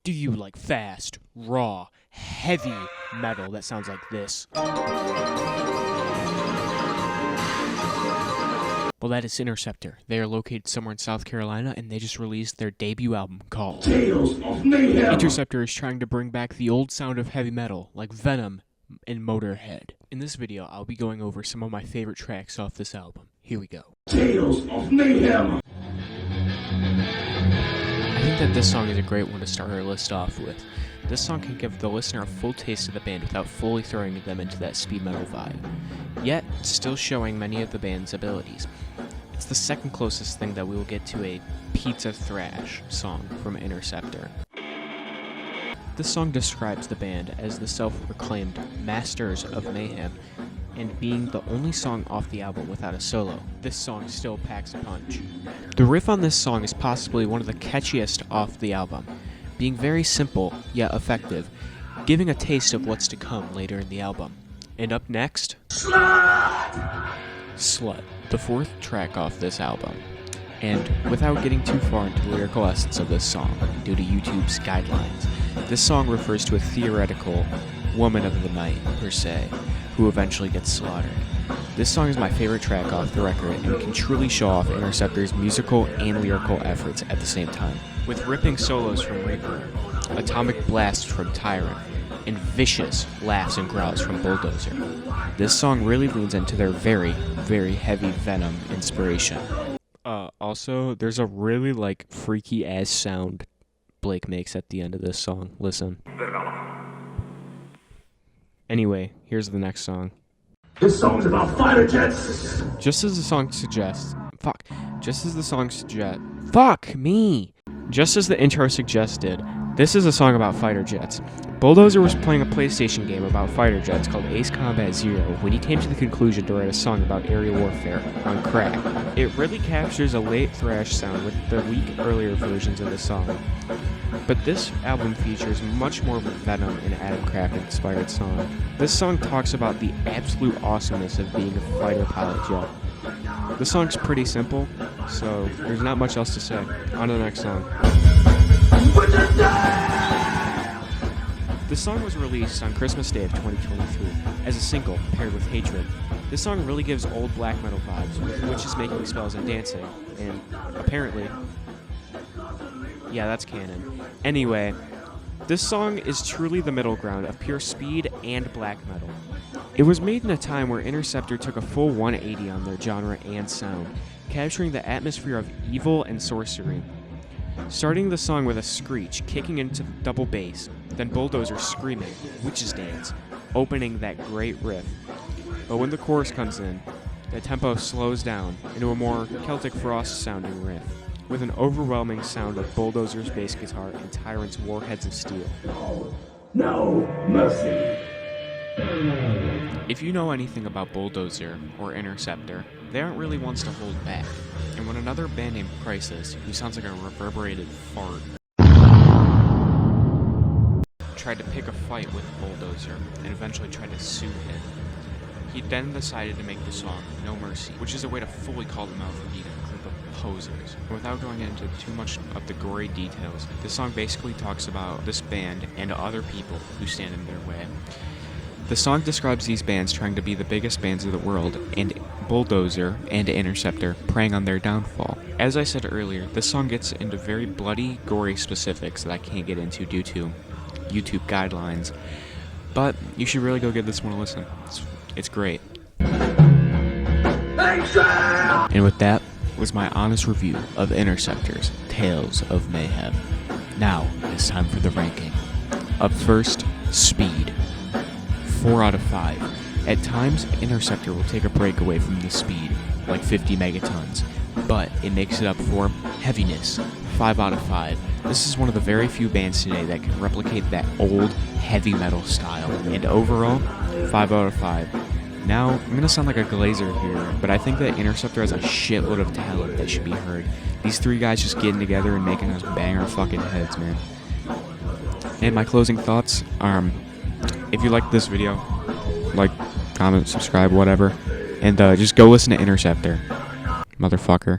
Do you like fast, raw, heavy metal that sounds like this? Well, that is Interceptor. They are located somewhere in South Carolina, and they just released their debut album called Tales of Mayhem. Interceptor is trying to bring back the old sound of heavy metal, like Venom and Motorhead. In this video, I'll be going over some of my favorite tracks off this album. Here we go. Tales of Mayhem. I think that this song is a great one to start our list off with. This song can give the listener a full taste of the band without fully throwing them into that speed metal vibe, yet still showing many of the band's abilities. It's the second closest thing that we will get to a pizza thrash song from Interceptor. This song describes the band as the self-proclaimed masters of mayhem, and being the only song off the album without a solo, this song still packs a punch. The riff on this song is possibly one of the catchiest off the album, being very simple yet effective, giving a taste of what's to come later in the album. And up next, Slut, the fourth track off this album. And without getting too far into the lyrical essence of this song, due to YouTube's guidelines, this song refers to a theoretical woman of the night, per se, who eventually gets slaughtered. This song is my favorite track off the record, and it can truly show off Interceptor's musical and lyrical efforts at the same time. With ripping solos from Reaper, atomic blasts from Tyrant, and vicious laughs and growls from Bulldozer, this song really leans into their very, very heavy Venom inspiration. Also, there's a really, freaky ass sound Blake makes at the end of this song. Listen. Anyway, here's the next song. This song's about fighter jets. Just as the song suggests... Just as the intro suggested, this is a song about fighter jets. Bulldozer was playing a PlayStation game about fighter jets called Ace Combat Zero when he came to the conclusion to write a song about aerial warfare on crack. It really captures a late thrash sound with the weak earlier versions of the song. But this album features much more of a Venom and Adam Kraft inspired song. This song talks about the absolute awesomeness of being a fighter pilot jet. The song's pretty simple, so there's not much else to say. On to the next song. This song was released on Christmas Day of 2023 as a single paired with Hatred. This song really gives old black metal vibes, with witches making spells and dancing, and apparently... yeah, that's canon. Anyway, this song is truly the middle ground of pure speed and black metal. It was made in a time where Interceptor took a full 180 on their genre and sound, capturing the atmosphere of evil and sorcery. Starting the song with a screech, kicking into double bass, then Bulldozer screaming, Witch's Dance, opening that great riff. But when the chorus comes in, the tempo slows down into a more Celtic Frost sounding riff, with an overwhelming sound of Bulldozer's bass guitar and Tyrant's Warheads of Steel. No mercy. If you know anything about Bulldozer or Interceptor, they aren't really ones to hold back. And when another band named Crisis, who sounds like a reverberated fart, tried to pick a fight with Bulldozer and eventually tried to sue him, he then decided to make the song No Mercy, which is a way to fully call them out for being a group of posers. And without going into too much of the gory details, this song basically talks about this band and other people who stand in their way. The song describes these bands trying to be the biggest bands of the world, and Bulldozer and Interceptor preying on their downfall. As I said earlier, this song gets into very bloody, gory specifics that I can't get into due to YouTube guidelines, but you should really go give this one a listen. It's great. And with that was my honest review of Interceptor's Tales of Mayhem. Now it's time for the ranking. Up first, speed. 4 out of 5. At times, Interceptor will take a break away from the speed, like 50 megatons, but it makes it up for heaviness. 5 out of 5. This is one of the very few bands today that can replicate that old, heavy metal style, and overall, 5 out of 5. Now, I'm gonna sound like a glazer here, but I think that Interceptor has a shitload of talent that should be heard. These three guys just getting together and making us bang our fucking heads, man. And my closing thoughts are, if you liked this video, like, comment, subscribe, whatever, and just go listen to Interceptor, motherfucker.